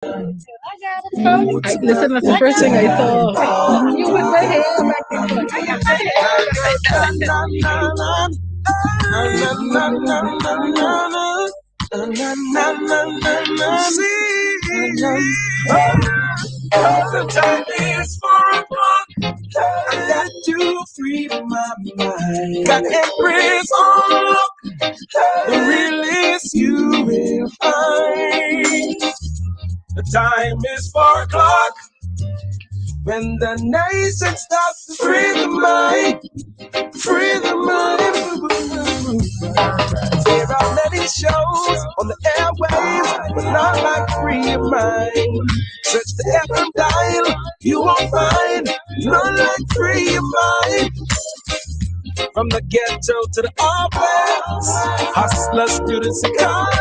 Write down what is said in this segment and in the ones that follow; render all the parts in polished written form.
Listen, that's the first thing I saw. You with my hair back and forth. I got my The time is 4 o'clock. I got to free my mind. Got Empress on lock. The realest you will find. The time is 4 o'clock. When the nation starts to free the mind. Free the mind. There are many shows on the airwaves, but not like Free Your Mind. Search the FM dial, you won't find none like Free Your Mind. From the ghetto to the office, hustlers, students, and college.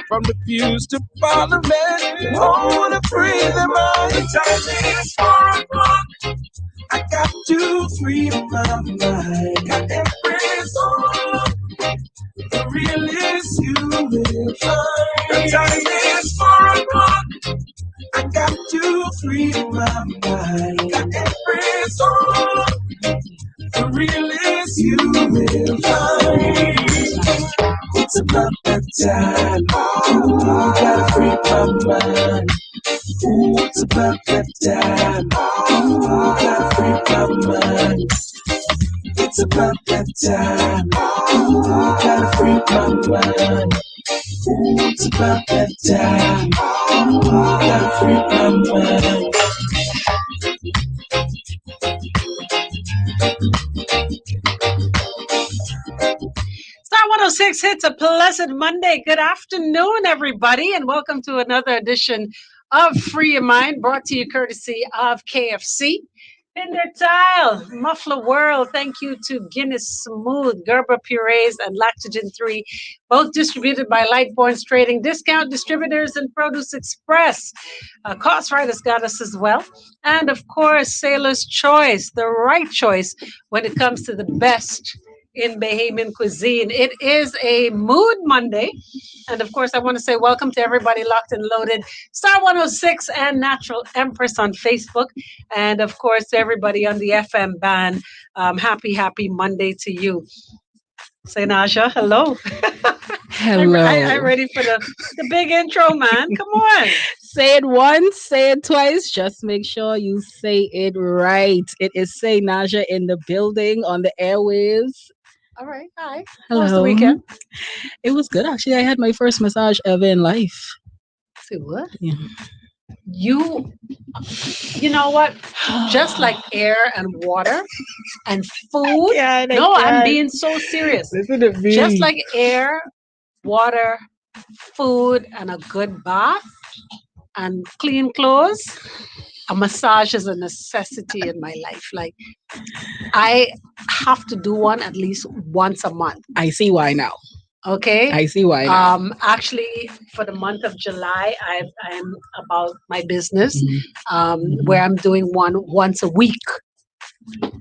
From the pews to parliament, all wanna free their mind. The time is 4 o'clock. I got to free my mind. Got every soul. The realest you will find. The time is 4 o'clock. I got to free my mind. Got every soul. The realest you will find. It's about that time. Oh, gotta free my mind. Ooh, it's about that time. Oh, gotta free my mind. It's about that time. Oh, gotta free my mind. Ooh, it's about that time. Oh, gotta free my mind. Star 106 hits a pleasant Monday. Good afternoon, everybody, and welcome to another edition of Free Your Mind, brought to you courtesy of KFC. Pinder Tile, Muffler World, thank you to Guinness Smooth, Gerber Purees, and Lactogen 3, both distributed by Lightborns Trading, Discount Distributors, and Produce Express. Cost Riders got us as well. And, of course, Sailor's Choice, the right choice when it comes to the best in Bahamian cuisine. It is a Mood Monday. And of course, I want to say welcome to everybody locked and loaded. Star 106 and Natural Empress on Facebook. And of course, to everybody on the FM band. Happy Monday to you. Say, Naja, hello. Hello. I'm ready for the big intro, man. Come on. Say it once, say it twice. Just make sure you say it right. It is Say Naja in the building on the airwaves. All right. Hi. Hello. How was the weekend? It was good, actually. I had my first massage ever in life. Say what? Yeah. You know what? Just like air and water and food. I'm being so serious. Listen to me. Just like air, water, food, and a good bath and clean clothes, a massage is a necessity in my life. Like, I have to do one at least once a month. I see why now. Okay. I see why now. Actually, for the month of July, I'm about my business, where I'm doing one once a week.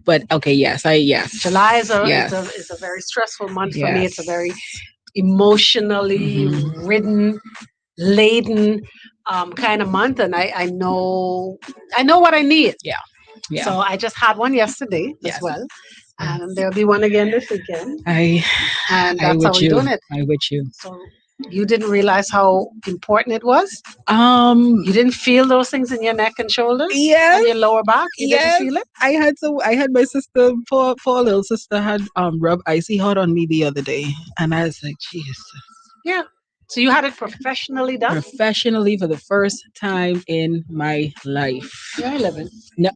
But okay, yes. July is a very stressful month for me. It's a very emotionally laden kind of month, and I know what I need. Yeah. So I just had one yesterday as well. And there'll be one again this weekend. And that's how we're doing it. I with you. So you didn't realize how important it was? You didn't feel those things in your neck and shoulders? Yes. And your lower back? You didn't feel it? I had my sister, poor little sister, had rub icy hot on me the other day. And I was like, Jesus. Yeah. So you had it professionally done? Professionally for the first time in my life. You're 11. No,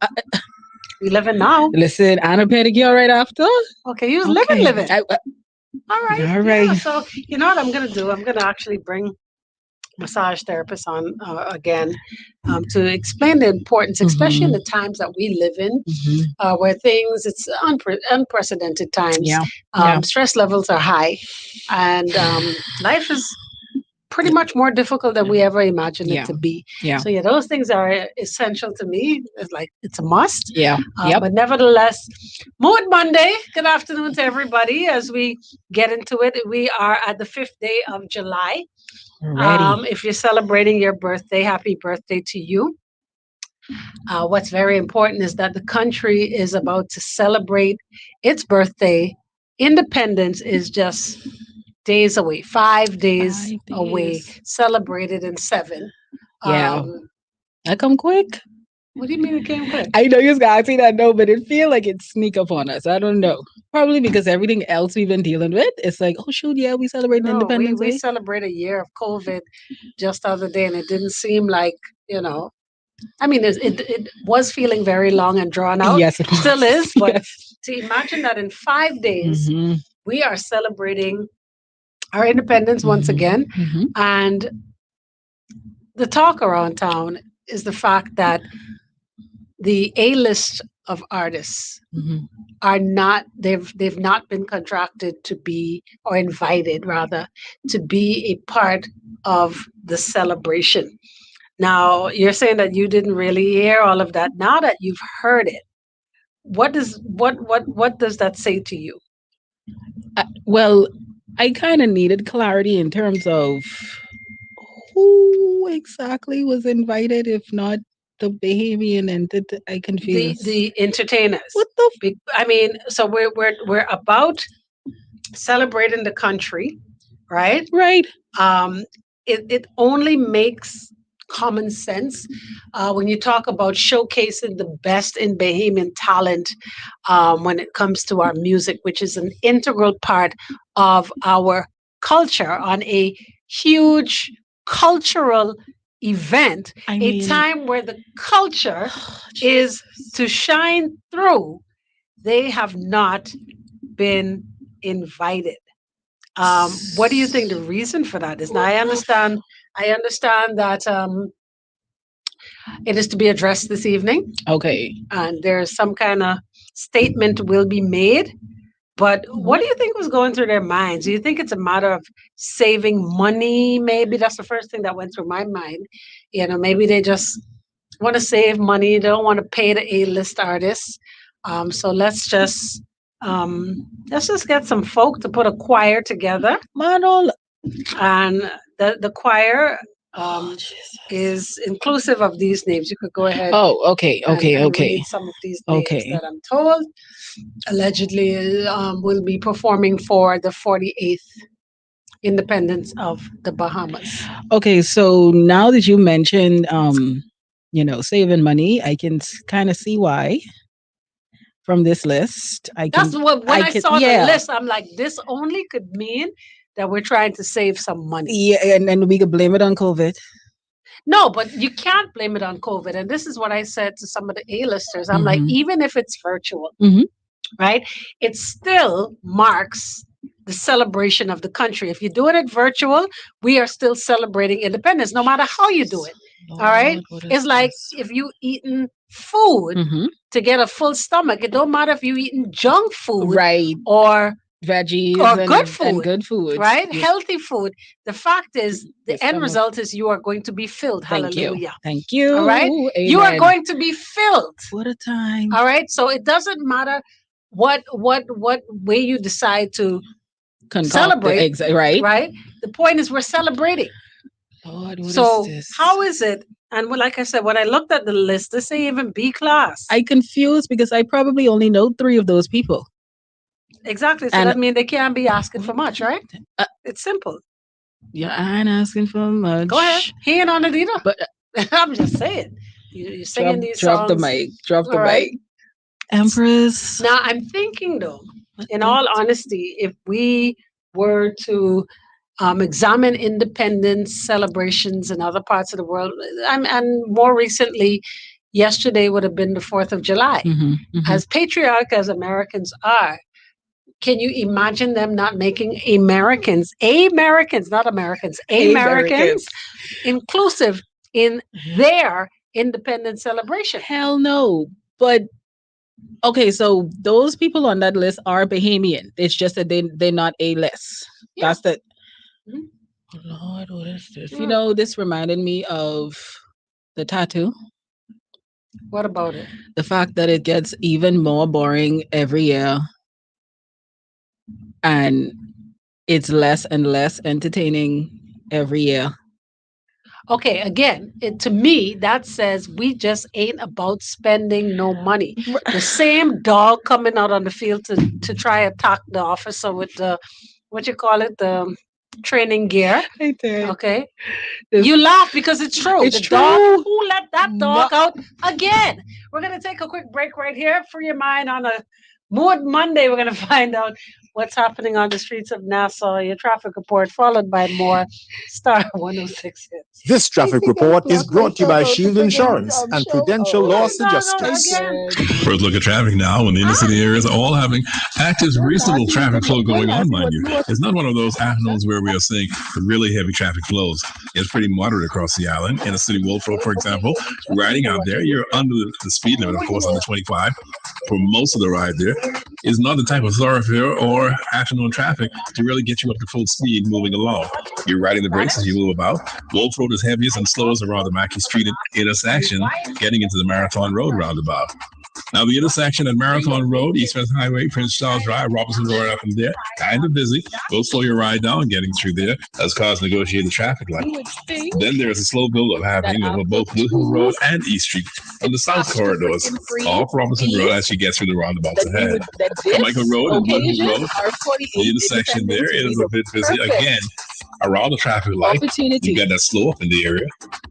you living now. Listen, and a pedicure right after. Okay, you was living. All right. Yeah, so you know what I'm going to do? I'm going to actually bring massage therapists on again to explain the importance, especially in the times that we live in, where it's unprecedented times. Stress levels are high, and life is pretty much more difficult than we ever imagined it to be. So those things are essential to me. It's a must. But nevertheless, Mood Monday. Good afternoon to everybody. As we get into it, we are at the 5th day of July. Ready. If you're celebrating your birthday, happy birthday to you. What's very important is that the country is about to celebrate its birthday. Independence is just days away, 5 days away, days. celebrated in 7. Yeah. Um, I come quick. what do you mean it came quick? I know you guys see that, no, but it feel like it sneak up on us. I don't know. Probably because everything else we've been dealing with, it's like, oh shoot, yeah, we celebrate No, Independence we Day. celebrate a year of COVID just the other day, and it didn't seem like, I mean, it was feeling very long and drawn out. Yes, it Still was. is, but Yes. to imagine that in 5 days, Mhm, we are celebrating our independence once mhm, again. mhm. And the talk around town is the fact that the A-list of artists Mhm. are not they've not been contracted to be, or invited rather, to be a part of the celebration. Now, you're saying that you didn't really hear all of that. Now that you've heard it, what does that say to you? Well, I kind of needed clarity in terms of who exactly was invited, if not the Bahamian entity. I The confused. entertainers. What the? I mean, so we're about celebrating the country, right? Right. It only makes common sense when you talk about showcasing the best in Bahamian talent when it comes to our music, which is an integral part of our culture on a huge cultural event, I a mean, time where the culture is to shine through. They have not been invited. What do you think the reason for that is? Now, I understand that it is to be addressed this evening, Okay. and there's some kind of statement will be made. But what do you think was going through their minds? Do you think it's a matter of saving money? Maybe that's the first thing that went through my mind. Maybe they just want to save money. They don't want to pay the A-list artists. So let's just get some folk to put a choir together, Manol. and the choir Oh, Jesus. is inclusive of these names. You could go ahead Oh, okay, okay, and okay, read some of these names okay. that I'm told allegedly will be performing for the 48th independence of the Bahamas. Okay, so now that you mentioned, saving money, I can kind of see why from this list. I can. That's what when I can, saw the yeah, list, I'm like, this only could mean that we're trying to save some money. yeah, and we could blame it on COVID. No, but you can't blame it on COVID. And this is what I said to some of the A-listers. I'm like, Mhm. even if it's virtual, Mhm. right? It still marks the celebration of the country. If you're doing it virtual, we are still celebrating independence, no matter how you do it. All right. Lord, what is It's like this? if you eating food Mhm. to get a full stomach, it don't matter if you eating junk food Right, or veggies or and good food, good food. right? You- Healthy food. The fact is, your the end stomach. result is you are going to be filled. Thank you. Hallelujah. Thank you. All right. You are Amen. going to be filled. What a time. All right. So it doesn't matter what way you decide to Concoct the celebrate, eggs, right? right? The point is we're celebrating. Lord, what So is this? how is it? And like I said, when I looked at the list, they say even B class. I confused because I probably only know 3 of those people. Exactly. So And- that means they can't be asking for much, right? It's simple. Yeah, I ain't asking for much. Go ahead. He ain't on it either. But I'm just saying. You're singing these drop songs. the mic. Drop the All right. mic. Empress. Now I'm thinking though, in all honesty, if we were to examine independence celebrations in other parts of the world, and more recently, yesterday would have been the 4th of July. Mhm, mhm. As patriotic as Americans are, can you imagine them not making Americans, not Americans, Americans, inclusive in their independence celebration? Hell no. But okay, so those people on that list are Bahamian. It's just that they're not A list. Yeah. That's the. Mhm. Oh, Lord, what is this? Yeah. You know, this reminded me of the tattoo. What about it? The fact that it gets even more boring every year, and it's less and less entertaining every year. Okay, again, to me, that says we just ain't about spending no money. The same dog coming out on the field to try attack the officer with the, what you call it, the training gear. Okay. You laugh because it's true. It's the true. dog, who let that dog out again? We're going to take a quick break right here. Free your mind on a Mood Monday. We're going to find out what's happening on the streets of Nassau. Your traffic report, followed by more Star 106 hits. This traffic report is brought to you by Shield Insurance and Prudential Loss Adjusters. First look at traffic now, when the inner city areas are all having active, reasonable traffic flow going on, mind you. It's not one of those afternoons where we are seeing really heavy traffic flows. It's pretty moderate across the island. In the city Wolf Road, for example, riding out there, you're under the speed limit, of course, under 25 for most of the ride there. It's not the type of thoroughfare or afternoon traffic to really get you up to full speed moving along. You're riding the brakes as you move about. Wolf Road is heaviest and slowest around the Mackey Street intersection, getting into the Marathon Road roundabout. Now, the intersection at Marathon Road, East West Highway, Prince Charles Drive, Robinson Road up in there, kind of busy. Go slow your ride down getting through there as cars negotiate the traffic light. Then there's a slow build-up happening over both Blue Hill Road and East Street on the south corridors, off Robinson Road as you get through the roundabouts ahead. Michael Road and Blue Hill Road, the intersection there is a bit busy. Again, around the traffic light, you got that slow up in the area,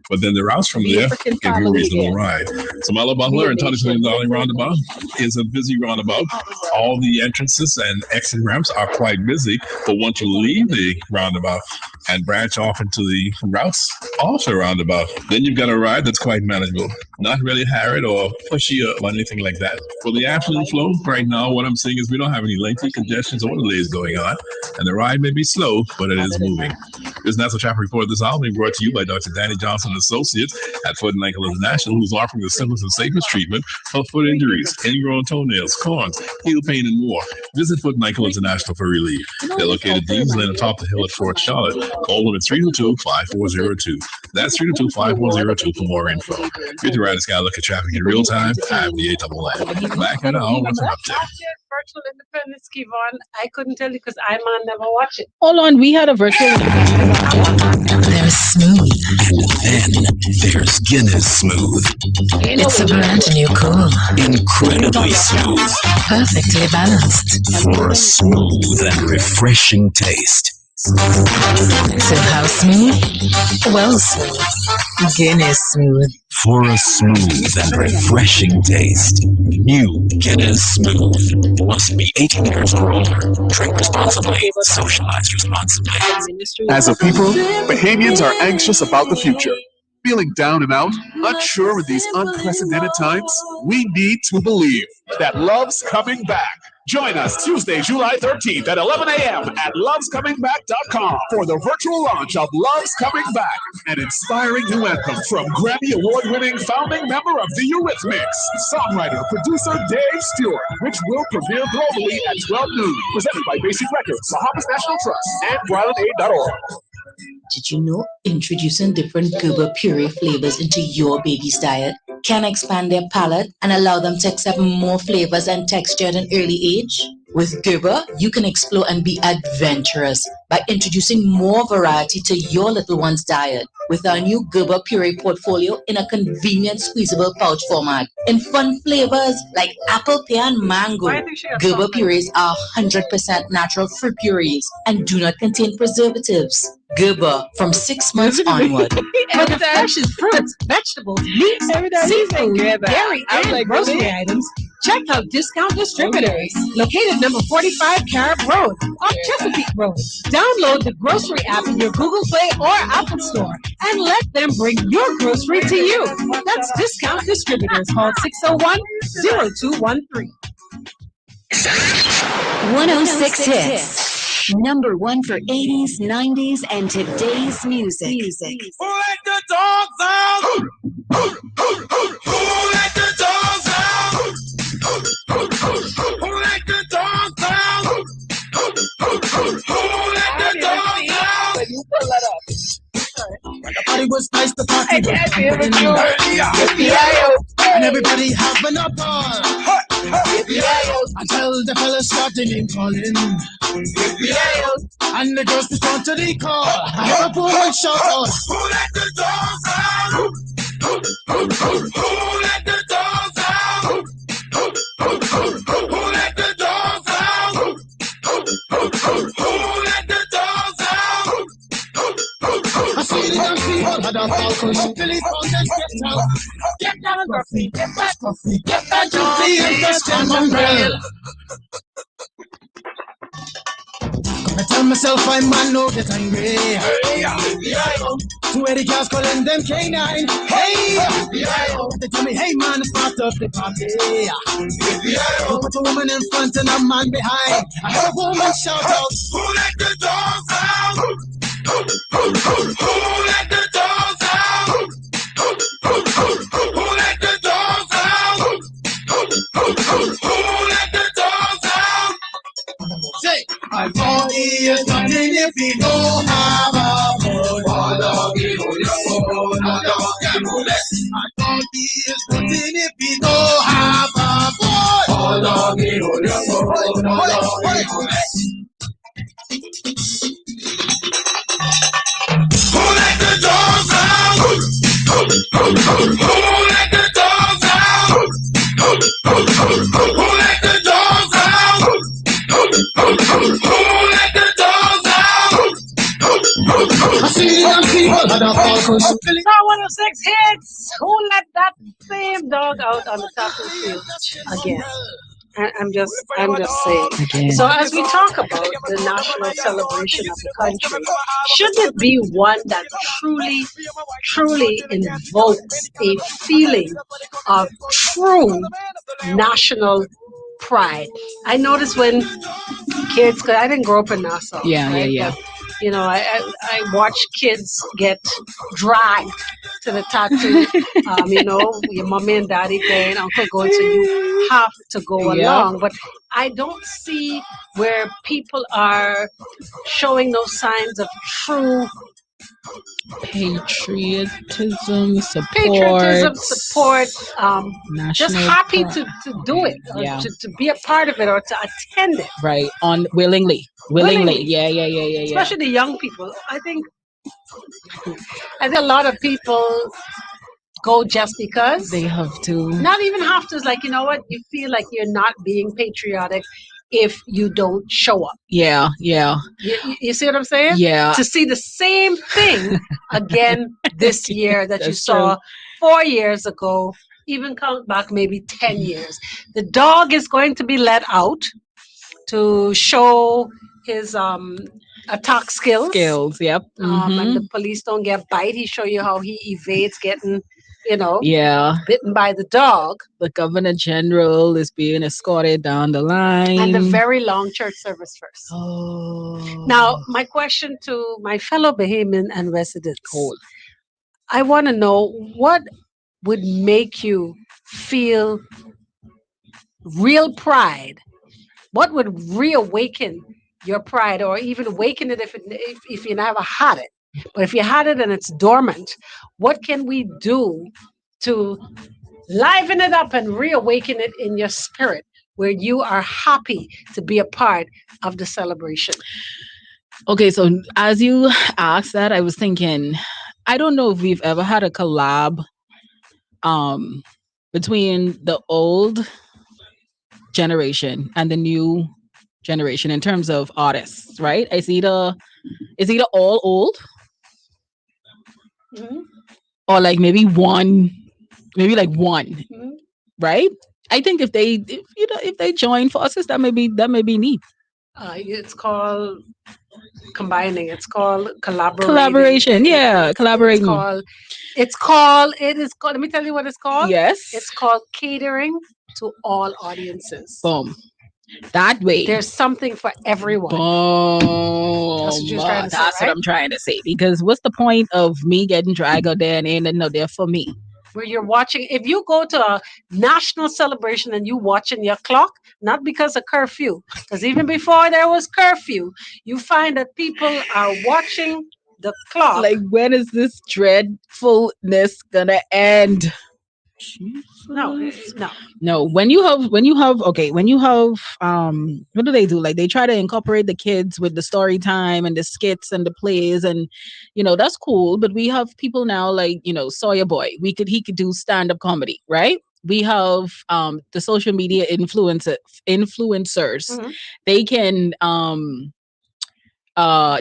but then the routes from there give you a reasonable ride. So Milo Butler and Tony Darling roundabout is a busy roundabout. All the entrances and exit ramps are quite busy, but once you leave the roundabout and branch off into the routes off the roundabout, then you've got a ride that's quite manageable. Not really harried or pushy or anything like that. For the afternoon flow, right now, what I'm seeing is we don't have any lengthy congestions or delays going on, and the ride may be slow, but it is moving. This National Traffic Report this hour being brought to you by Dr. Danny Johnson Associates at Foot and Ankle International, who's offering the simplest and safest treatment for foot injuries, ingrown toenails, corns, heel pain, and more. Visit Foot and Ankle International for relief. They're located Dean's Lane atop the hill at Fort Charlotte. Call them at 302-5402. That's 302-5402 for more info. Get the right sky look at traffic in real time. I'm the A-double-N. Back at our what's an update. Virtual Independence, Kevon. I couldn't tell you because I never watch it. Hold on, we had a virtual. There's Smooth. And then there's Guinness Smooth. It's a brand new cool. Incredibly smooth. Perfectly balanced. For a smooth and refreshing taste. So how smooth? Well smooth. Guinness Smooth. For a smooth and refreshing taste. New Guinness Smooth. Must be 18 years or older. Drink responsibly. Socialize responsibly. As a people, Bahamians are anxious about the future. Feeling down and out, unsure in these unprecedented times? We need to believe that love's coming back. Join us Tuesday, July 13th at 11 a.m. at lovescomingback.com for the virtual launch of Love's Coming Back, an inspiring new anthem from Grammy Award-winning founding member of the Eurythmics, songwriter, producer Dave Stewart, which will premiere globally at 12 noon. Presented by Basic Records, Bahamas National Trust, and BrilandAid.org. Did you know introducing different Gerber puree flavors into your baby's diet can expand their palate and allow them to accept more flavors and texture at an early age? With Gerber, you can explore and be adventurous by introducing more variety to your little one's diet with our new Gerber puree portfolio in a convenient squeezable pouch format. In fun flavors like apple, pear, and mango, Gerber purees are 100% natural fruit purees and do not contain preservatives. Gerber from 6 months onward. For the freshest fruits, vegetables, meats, seafood, dairy, and grocery items, check out Discount Distributors, located number 45 Carib Road, off Chesapeake Road. Download the grocery app in your Google Play or Apple Store and let them bring your grocery to you. That's Discount Distributors. Call 601-0213. 106 Hits. Number one for 80s, 90s, and today's music. Who let the dogs out? Who let the dogs out? Who let the dogs out? Who let the dogs out? You pull that up. The party was nice, the party was Yippee-yi-yo. and everybody having a ball. Yippee-yi-yo. I tell the fellas starting in calling. And the girls respond to the call. I have a woman shout out. Who let the dogs out? Who let the dogs out? Who let the dogs out? Who let the dogs out? I see the young people had a falcon. Billy Fountain, get out. Get down, Gruffy. Get back, Gruffy. Get back, Gruffy. And just them umbrella. I tell myself I'm man, no get angry. Two Eddie girls calling them K9. Hey! They tell me, hey man, start up the party. You put a woman in front and a man behind. I heard a woman shout out, who let the dogs out? Who let the dogs out? Who let the dogs out? Who let the dogs out? Say, my body is running if we don't have a boy. My body is running if we don't have a Who let the dogs out? Who let the dogs out? Who let the dogs out? Who let the dogs out? I see the young people had a falcon. Star 106 hits. Who let that same dog out on the top of the field again? I'm just saying. Again. So as we talk about the national celebration of the country, should it be one that truly invokes a feeling of true national pride? I noticed when kids, because I didn't grow up in Nassau. Yeah. But, you know, I watch kids get dragged to the tattoo. You know, your mommy and daddy going, uncle going, so you have to go along. But I don't see where people are showing those signs of true patriotism, support, just happy to do it, or to be a part of it, or to attend it. Right, willingly. Yeah. Especially the young people. I think a lot of people go just because they have to. Not even have to. It's like, you know what? You feel like you're not being patriotic if you don't show up. Yeah. You see what I'm saying? Yeah. To see the same thing again this year that you saw 4 years ago, even count back maybe 10 years. The dog is going to be let out to show his attack skills. Yep. And the police don't get bite. He show you how he evades getting, bitten by the dog. The Governor General is being escorted down the line. And the very long church service first. Oh. Now, my question to my fellow Bahamian and residents. I want to know, what would make you feel real pride? What would reawaken your pride, or even awaken it if you never had it? But if you had it and it's dormant, what can we do to liven it up and reawaken it in your spirit, where you are happy to be a part of the celebration? Okay, so as you asked that, I was thinking, I don't know if we've ever had a collab between the old generation and the new generation in terms of artists, right? It's either all old, or like maybe one, right? I think if they join forces, that may be neat. It's called combining. It's called collaborating. Collaboration, yeah, collaborating. It is called. Let me tell you what it's called. Yes, it's called catering to all audiences. Boom. That way, there's something for everyone. Boom. That's what I'm trying to say. Because what's the point of me getting dragged out there and ain't nothing out there for me? Where you're watching, if you go to a national celebration and you watching your clock, not because of curfew, because even before there was curfew, you find that people are watching the clock. Like, when is this dreadfulness gonna end? No. No, when you have what do they do? Like they try to incorporate the kids with the story time and the skits and the plays, and that's cool. But we have people now like Sawyer Boy. He could do stand-up comedy, right? We have the social media influencers. Mm-hmm. They can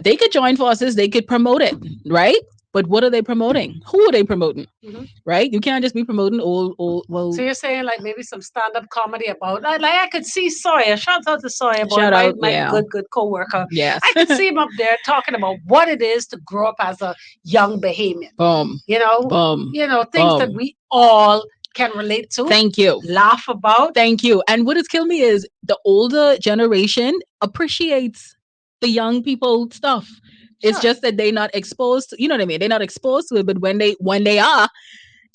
they could join forces, they could promote it, right? But what are they promoting? Who are they promoting? Mm-hmm. Right? You can't just be promoting old. Well, so you're saying like maybe some stand-up comedy about like I could see Sawyer. Shout out to Sawyer Boy, my good co-worker. Yes. I could see him up there talking about what it is to grow up as a young Bahamian. Boom. Things Boom. that we all can relate to. Thank you. Laugh about. Thank you. And what has killed me is the older generation appreciates the young people stuff. Sure. It's just that they're not exposed to, you know what I mean? They're not exposed to it, but when they are,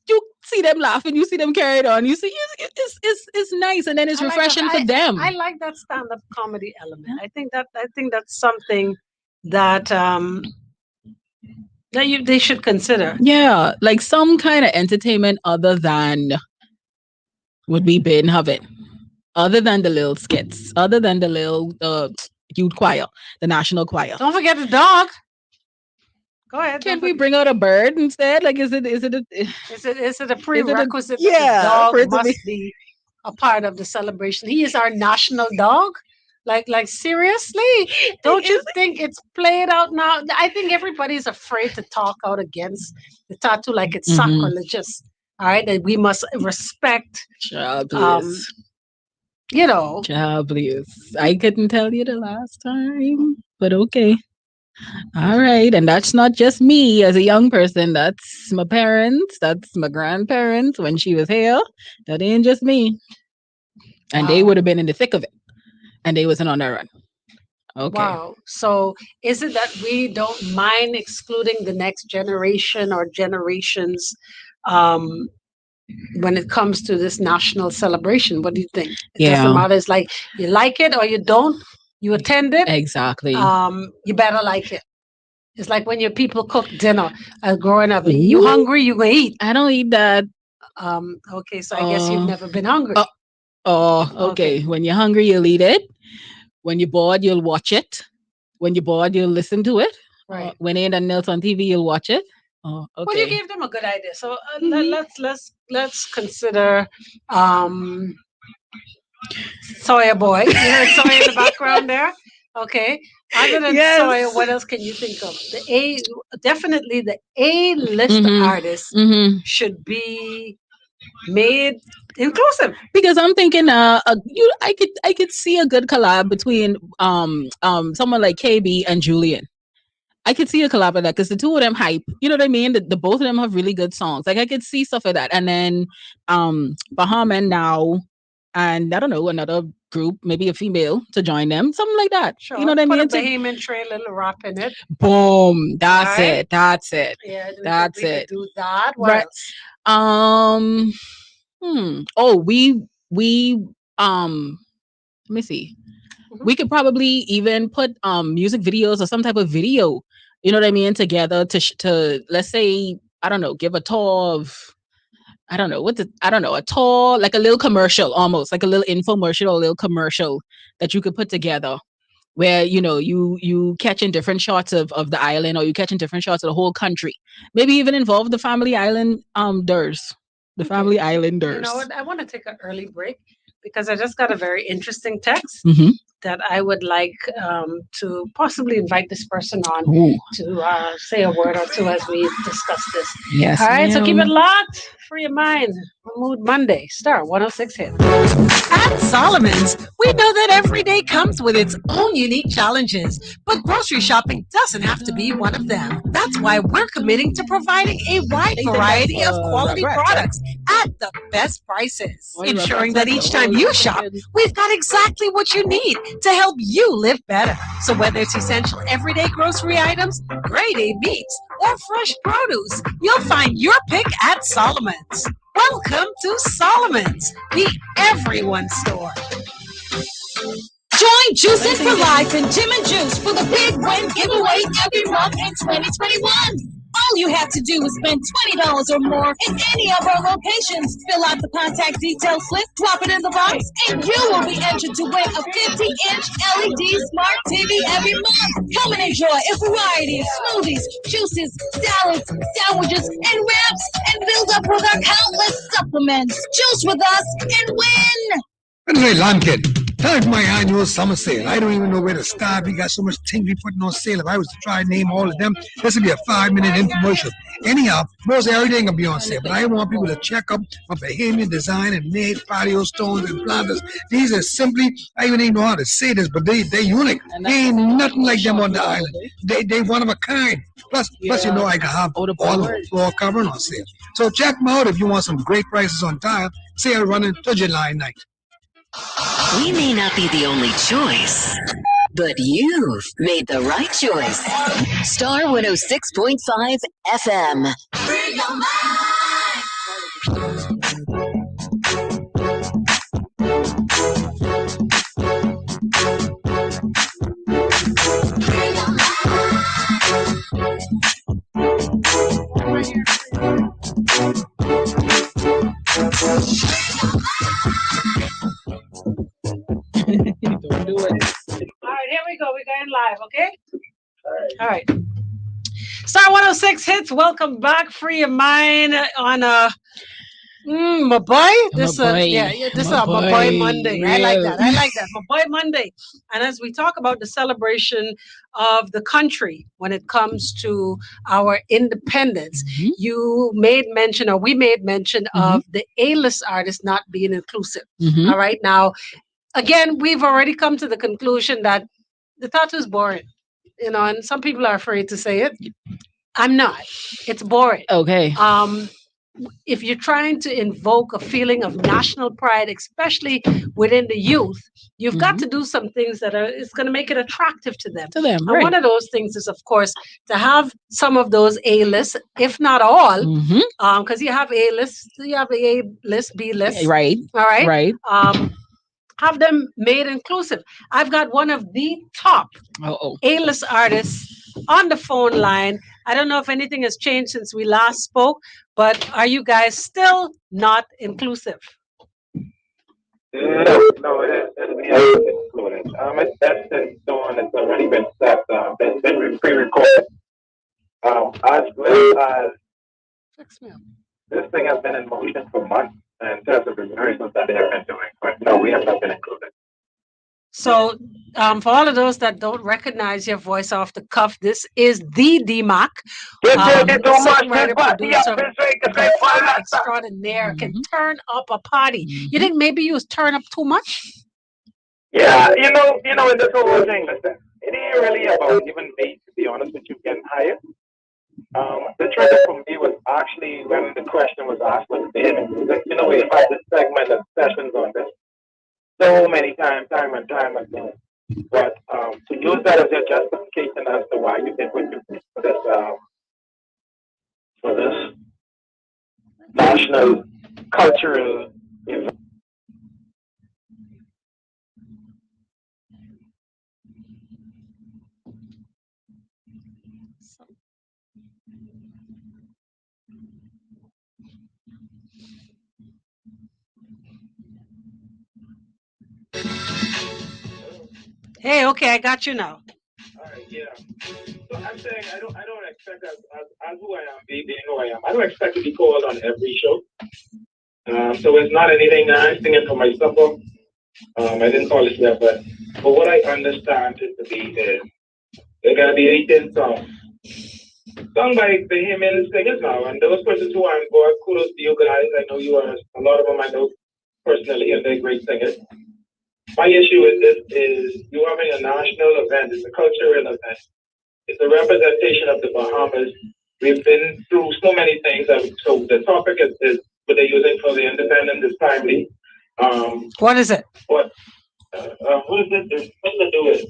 you see them laughing, you see them carry it on, you see it's nice, and then it's refreshing for them. I like that stand-up comedy element. I think that's something that they should consider. Yeah, like some kind of entertainment other than what we've been having, other than the little skits, other than the little youth choir, the national choir. Don't forget the dog. Go ahead. Can't we bring out a bird instead? Like, is it a prerequisite? Yeah, the dog must be a part of the celebration. He is our national dog. Like seriously, don't you think it's played out now? I think everybody's afraid to talk out against the tattoo, like it's sacrilegious. All right, that we must respect. Child, please. I couldn't tell you the last time, but okay. All right. And that's not just me as a young person. That's my parents. That's my grandparents when she was here. That ain't just me. And they would have been in the thick of it. And they wasn't on their run. Okay. Wow. So is it that we don't mind excluding the next generation or generations when it comes to this national celebration? What do you think? It doesn't matter. It's like you like it or you don't. You attend it. Exactly. You better like it. It's like when your people cook dinner growing up. You hungry, you gonna eat. I don't eat that. Okay, so I guess you've never been hungry. Okay. When you're hungry, you'll eat it. When you're bored, you'll watch it. When you're bored, you'll listen to it. Right. When ain't nothing else on TV, you'll watch it. Okay. Well, you gave them a good idea. So let's consider Sawyer Boy. You heard Sawyer in the background there. Okay. Other than Sawyer, what else can you think of? Definitely the A-list artists should be made inclusive. Because I'm thinking, I could see a good collab between someone like KB and Julian. I could see a collab of that because the two of them hype. You know what I mean? The both of them have really good songs. Like I could see stuff like that. And then Bahamian now, and I don't know, another group, maybe a female to join them, something like that. Sure. You know what I mean? Put a Bahamian Trail, little rap in it. Boom. That's it. Yeah, that's we it. Could do that. What else? Oh, we let me see. We could probably even put music videos or some type of video, you know what I mean, together to let's say, I don't know, give a tour of, a tour, like a little commercial, almost like a little infomercial or a little commercial that you could put together where, you catching different shots of the island, or you catching different shots of the whole country. Maybe even involve the Family Islanders. The Family Islanders. You know what? I want to take an early break because I just got a very interesting text that I would like to possibly invite this person on to say a word or two as we discuss this. Yes. All right, so keep it locked. Free your mind. Mood Monday. Star 106 hit. At Solomon's, we know that every day comes with its own unique challenges, but grocery shopping doesn't have to be one of them. That's why we're committing to providing a wide variety of quality products at the best prices, ensuring that each time you shop, we've got exactly what you need to help you live better. So whether it's essential everyday grocery items, grade A meats, or fresh produce, you'll find your pick at Solomon's. Welcome to Solomon's, the everyone store. Join Juicing for Life and Jim and Juice for the Big Win giveaway every month in 2021. All you have to do is spend $20 or more in any of our locations. Fill out the contact detail slip, drop it in the box, and you will be entered to win a 50-inch LED smart TV every month. Come and enjoy a variety of smoothies, juices, salads, sandwiches, and wraps, and build up with our countless supplements. Juice with us and win! Anyway, Lon Kid, time for my annual summer sale. I don't even know where to start. We got so much things we putting on sale. If I was to try and name all of them, this would be a 5-minute infomercial. Anyhow, most everything will be on sale, but I want people to check up on Bahamian design and made patio stones and planters. These are simply, I even ain't know how to say this, but they're unique. They ain't nothing like them on the island. They one of a kind. Plus, you know, I can have all the floor covering on sale. So check them out if you want some great prices on tile. Sale running to July 9th. We may not be the only choice, but you've made the right choice. Star 106.5 FM. Free your Don't do it. All right, here we go. We're going live, okay? All right. Star 106 hits. Welcome back. Free your mind on my boy. This is my boy Monday. Really? I like that. My boy Monday. And as we talk about the celebration of the country when it comes to our independence, you made mention, or we made mention of the A-list artists not being inclusive. All right. Now, again, we've already come to the conclusion that the tattoo is boring, you know, and some people are afraid to say it. I'm not. It's boring. Okay. If you're trying to invoke a feeling of national pride, especially within the youth, you've got to do some things that it's going to make it attractive to them. And one of those things is, of course, to have some of those A-lists, if not all, because you have A-lists, you have the A-list, B-list. Right. All right. Right. Have them made inclusive. I've got one of the top A-list artists on the phone line. I don't know if anything has changed since we last spoke, but are you guys still not inclusive? No, it hasn't included. That's been done. It's already been set. It's been pre-recorded. As well as this thing has been in motion for months, and in terms of the rehearsals that they have been doing, but no, we have not been included. So, for all of those that don't recognize your voice off the cuff, this is the DMAC, songwriter, producer, extraordinaire, can turn up a party. You think maybe you turn up too much? Yeah, you know, in this whole thing, listen, it ain't really about even me, to be honest with you, getting hired. The trigger for me was actually when the question was asked with the music. You know, we've had this segment of sessions on this so many times, time and time again. But to use that as your justification as to why you did what you did for this national cultural event. Hey, okay, I got you now. All right, yeah. So I'm saying I don't expect as who I am, they know I am. I don't expect to be called on every show. So it's not anything that I'm singing for my supper. I didn't call it that, but what I understand it to be is they're gonna be 18 songs. Sung by Bahamian singers now, and those persons who are on board, kudos to you guys. I know you are a lot of them I know personally, and they're great singers. My issue with this is you having a national event. It's a cultural event. It's a representation of the Bahamas. We've been through so many things. So the topic is what they're using for the independence is timely. What is it? What is it? There's nothing to do with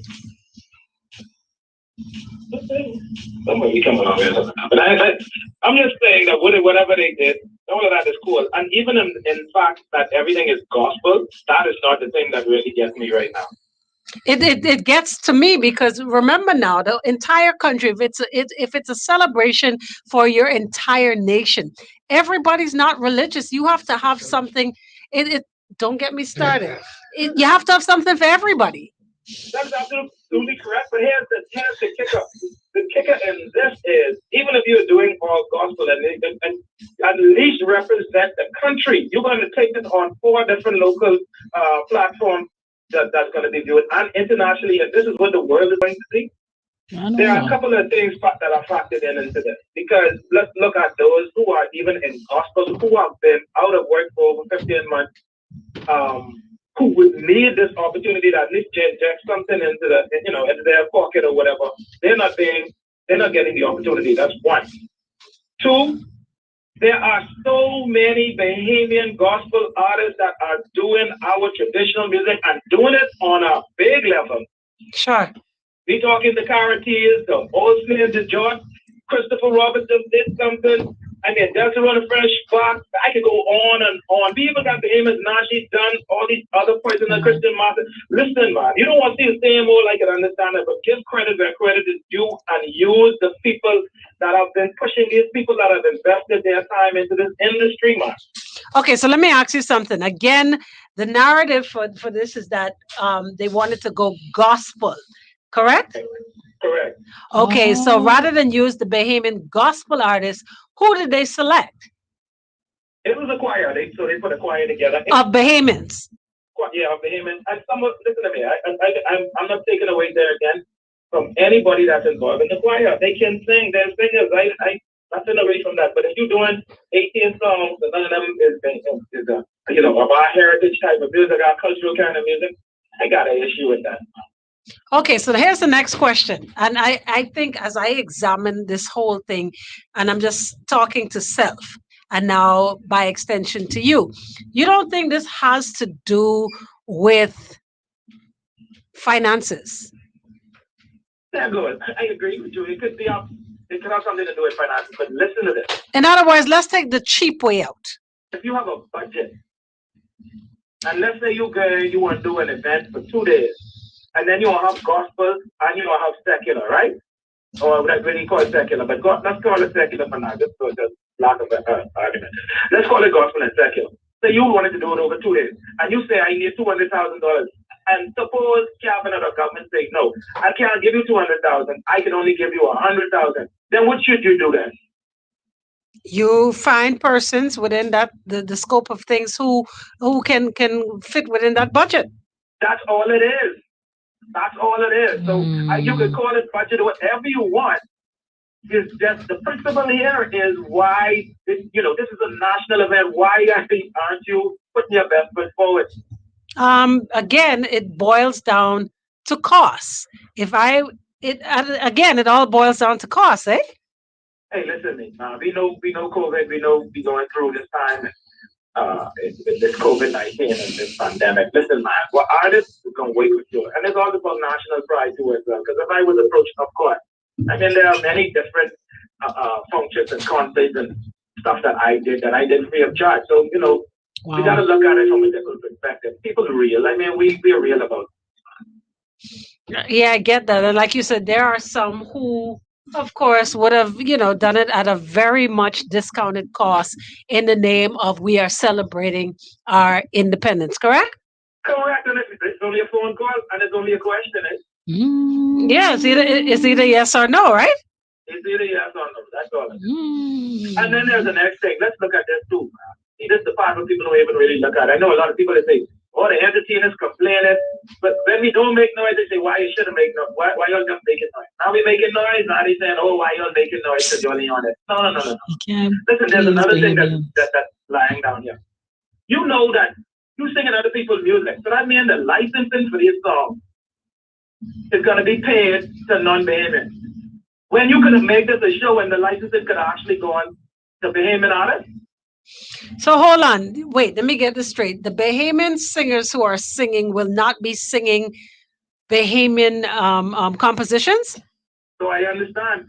somebody we come along with. But I'm just saying that whatever they did, all of that is cool. And even in fact that everything is gospel, that is not the thing that really gets me right now. It gets to me because remember now the entire country, if it's a celebration for your entire nation, everybody's not religious. You have to have something. It don't get me started. You have to have something for everybody. That's absolutely correct. But here's the kicker. The kicker in this is even if you're doing all gospel and at least represent the country, you're going to take it on 4 different local platforms that's going to be viewed and internationally. And this is what the world is going to see. There are a couple of things that are factored into this because let's look at those who are even in gospel who have been out of work for over 15 months. Who would need this opportunity to at least inject something into their pocket or whatever. They're not getting the opportunity. That's one. 2, there are so many Bahamian gospel artists that are doing our traditional music and doing it on a big level. Sure. We talking the Carateers, the Olsen, the George, Christopher Robertson did something. I mean, Delta Run Fresh, Fox, I could go on and on. We even got the Amos Nashi done, all these other points in the Christian market. Listen, man, you don't want to see the same old, I can understand it, but give credit where credit is due and use the people that have been pushing these people that have invested their time into this industry, man. Okay, so let me ask you something. Again, the narrative for this is that they wanted to go gospel, correct? Correct. Okay, so rather than use the Bahamian gospel artists, who did they select? It was a choir. So they put a choir together. Of Bahamians. Yeah, of Bahamians. And listen to me. I'm not taking away there again from anybody that's involved in the choir. They can sing. They're singers. I'm not taking away from that. But if you're doing 18 songs and none of them is of our heritage type of music, our cultural kind of music, I got an issue with that. Okay, so here's the next question. And I think as I examine this whole thing, and I'm just talking to self, and now by extension to you, you don't think this has to do with finances? Yeah, good. I agree with you. It could have something to do with finances, but listen to this. In other words, let's take the cheap way out. If you have a budget, and let's say you want to do an event for 2 days, and then you will have gospel and you will have secular, right? Or that's what you call it secular, but let's call it secular for now, just for the lack of an argument. Let's call it gospel and secular. So you wanted to do it over 2 days, and you say, I need $200,000. And suppose cabinet or government say, no, I can't give you 200,000. I can only give you 100,000. Then what should you do then? You find persons within that the scope of things who can fit within that budget. That's all it is. That's all it is. So you can call it budget, whatever you want. It's just the principle here is why this is a national event. Why aren't you putting your best foot forward? Again, it boils down to costs. It all boils down to costs, eh? Hey, listen, we know COVID. We know we're going through this time. This COVID-19 and this pandemic. Listen, man, what artists is going to wait with you. And it's all about national pride too as well. Because if I was approached, of course, I mean, there are many different functions and concerts and stuff that I did free of charge. So, we got to look at it from a different perspective. People are real. I mean, we're real about it. Yeah, I get that. And like you said, there are some who, of course, would have, done it at a very much discounted cost in the name of we are celebrating our independence, correct? Correct. And it's only a phone call and it's only a question. Yeah, it's either yes or no, right? It's either yes or no. That's all. And then there's the next thing. Let's look at this too. See, this is the part where people don't even really look at. I know a lot of people that say, oh, the entertainers complaining. But when we don't make noise, they say, why you shouldn't make noise? Why y'all just making noise? Now we making noise. Now they saying, oh, why y'all making noise because you're only on it. No. Listen, there's another thing that's lying down here. You know that you singing other people's music. So that means the licensing for these songs is going to be paid to non-Bahamians. When you could have made this a show and the licensing could have actually gone to Bahamian artists. So hold on. Wait, let me get this straight. The Bahamian singers who are singing will not be singing Bahamian compositions? So I understand.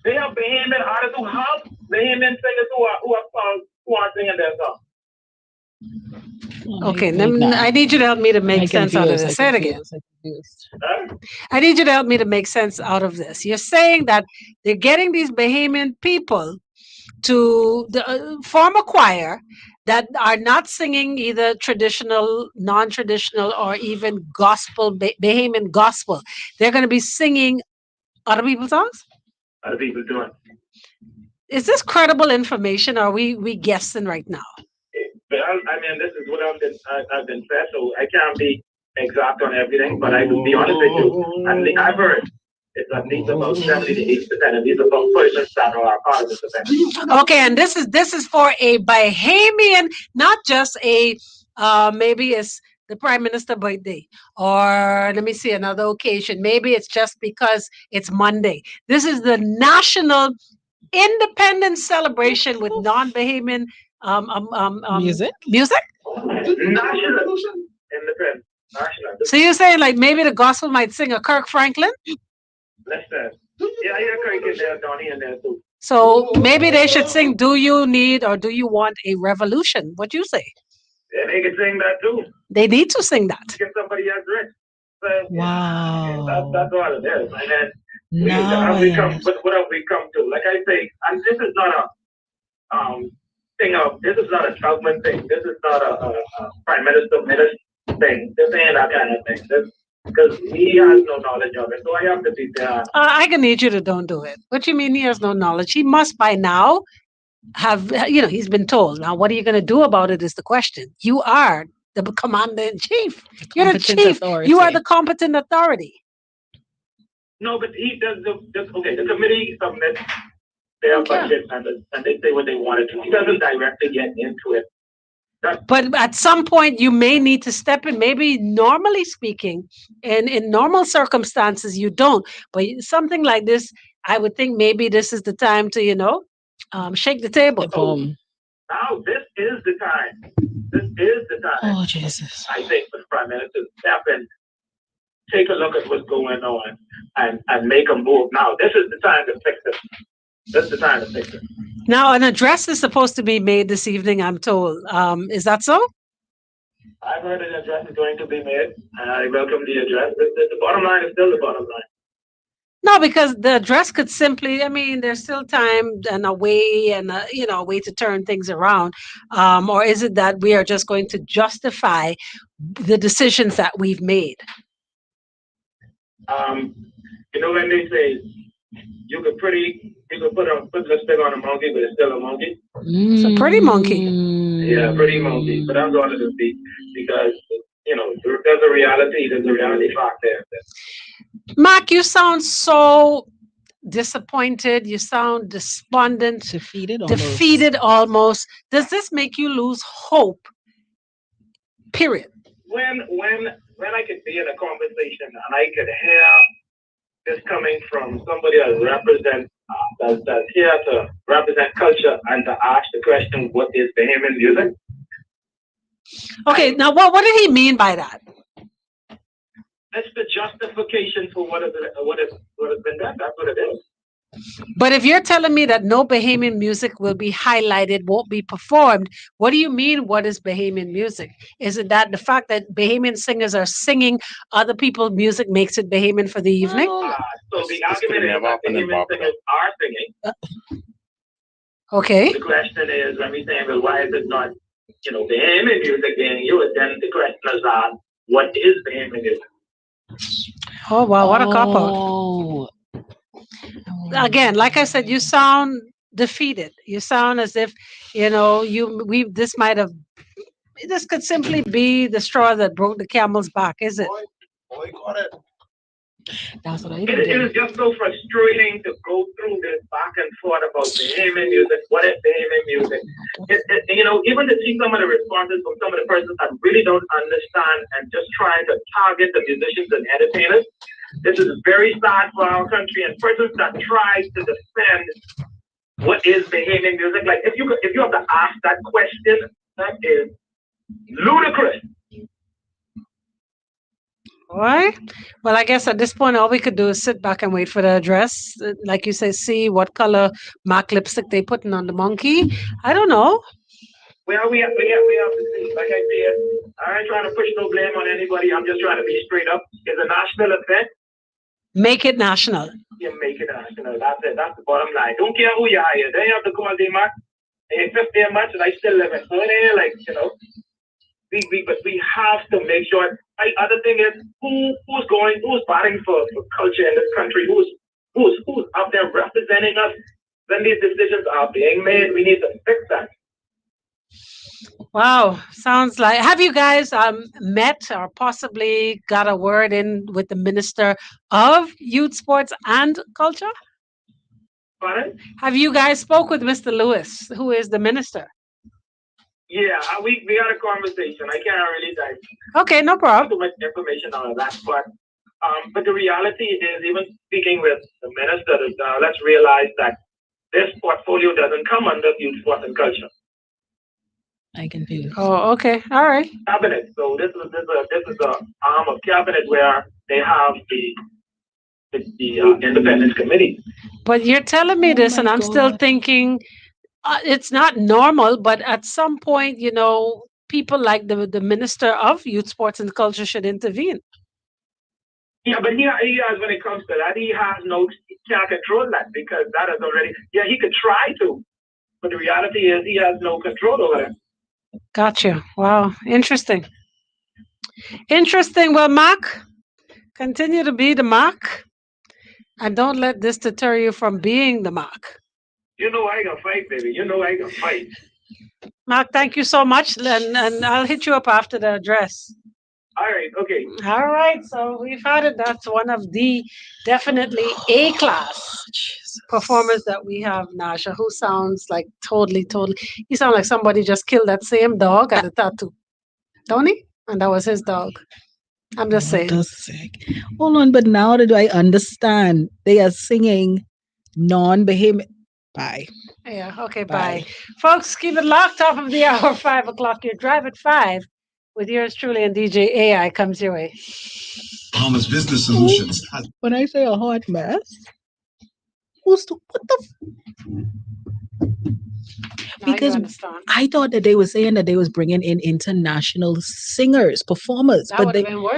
They have Bahamian artists who have Bahamian singers who are singing their songs. Okay, I need you to help me to make sense out of this. Say it again. I need you to help me to make sense out of this. You're saying that they're getting these Bahamian people to form a choir that are not singing either traditional, non-traditional, or even gospel, Bahamian gospel. They're going to be singing other people's songs? Other people doing. Is this credible information, or are we guessing right now? Well, I mean, this is what I've been said, so I can't be exact on everything, but I will be honest with you. And I've heard it's at least about 70 to 80%, and these are about persons that are part of this event. Okay, and this is for a Bahamian, not just a maybe it's the Prime Minister birthday, or let me see another occasion. Maybe it's just because it's Monday. This is the national independence celebration with non-Bahamian music. National independence. National. So you're saying like maybe the gospel might sing a Kirk Franklin? Listen, yeah, Kirk in there, Donnie in there too. So maybe they should sing "Do You Need or Do You Want a Revolution?" What you say? Yeah, they can sing that too. They need to sing that. Get somebody else rich. But, wow. That's all it is. And then what have we come to? Like I say, and this is not a this is not a Trump thing. This is not a Prime Minister thing. This ain't that kind of thing. Because he has no knowledge of it. So I have to be there. I can need you to don't do it. What do you mean he has no knowledge? He must by now have, he's been told. Now, what are you going to do about it is the question. You are the commander-in-chief. You're the chief. Authority. You are the competent authority. No, but he does the committee submits their budget and they say what they want to do. He doesn't directly get into it. But at some point, you may need to step in. Maybe normally speaking, and in normal circumstances, you don't. But something like this, I would think maybe this is the time to, shake the table. Now, this is the time. This is the time. Oh, Jesus. I think for the Prime Minister to step in, take a look at what's going on, and make a move. Now, this is the time to fix it. This is the time to fix it. Now, an address is supposed to be made this evening, I'm told. Is that so? I've heard an address is going to be made, and I welcome the address. The bottom line is still the bottom line. No, because the address could simply, there's still time and a way and, a way to turn things around. Or is it that we are just going to justify the decisions that we've made? When they say you could put lipstick on a monkey, but it's still a monkey. It's a pretty monkey. Yeah, pretty monkey. But I'm going to be because there's a reality fact there. Mark, you sound so disappointed. You sound despondent, defeated almost. Does this make you lose hope? Period. When I could be in a conversation and I could hear this coming from somebody that's here to represent culture and to ask the question, what is Bahamian music? Okay, now what did he mean by that? That's the justification for what has been done. That's what it is. But if you're telling me that no Bahamian music will be highlighted, won't be performed, what do you mean, what is Bahamian music? Is it that the fact that Bahamian singers are singing other people's music makes it Bahamian for the evening? So the argument is that Bahamian singers are singing. Okay. The question is, let me say, well, why is it not, Bahamian music being used? Then the question is, what is Bahamian music? Oh, wow, what a cop-out. Again, like I said, you sound defeated. You sound as if, this could simply be the straw that broke the camel's back, is it? That's what I It is just so frustrating to go through this back and forth about Bahamian music. What is Bahamian music? Even to see some of the responses from some of the persons that really don't understand and just trying to target the musicians and entertainers. This is very sad for our country, and persons that try to defend what is Bahamian music. Like if you have to ask that question, that is ludicrous. All right. Well, I guess at this point, all we could do is sit back and wait for the address. Like you say, see what color MAC lipstick they putting on the monkey. I don't know. Well, we have to see. Like I said, I ain't trying to push no blame on anybody. I'm just trying to be straight up. It's a national event. Make it national. You make it national. That's it. That's the bottom line. Don't care who you hire. Then you have to call them back. And 50 months, and I still live in Honey, like, you know. But we have to make sure. Other thing is, who's fighting for culture in this country? Who's out there representing us? When these decisions are being made, we need to fix that. Wow, sounds like. Have you guys met or possibly got a word in with the Minister of Youth, Sports and Culture? Pardon? Have you guys spoke with Mr. Lewis, who is the minister? Yeah, we had a conversation. I can't really dive. Okay, no problem. Too much information on that, but the reality is, even speaking with the minister, let's realize that this portfolio doesn't come under Youth, Sports and Culture. I confused. Oh, okay, all right. Cabinet. So this is a arm of cabinet where they have the independence committee. But you're telling me this, and I'm still thinking it's not normal. But at some point, you know, people like the Minister of Youth, Sports and Culture should intervene. Yeah, but he has, when it comes to that, he can't control that, because that is already, he could try to, but the reality is he has no control over it. Gotcha. Wow. Interesting. Well, Mark, continue to be the Mark, and don't let this deter you from being the Mark. You know I gonna fight, baby. You know I gonna fight. Mark, thank you so much, and I'll hit you up after the address. All right, okay. All right, so we've had it. That's one of the definitely A-class performers that we have, Naja, who sounds like totally. He sounds like somebody just killed that same dog at the tattoo. Don't he? And that was his dog. I'm just saying. Hold on, but now do I understand? They are singing non-behemoth. Bye. Yeah, okay, bye. Folks, keep it locked. Top of the hour, 5 o'clock. Your Drive at 5 with yours truly and DJ AI comes your way. Bahamas Business Solutions. When I say a hot mess, what the? Because I thought that they were saying that they was bringing in international singers, performers, That but would have been worse.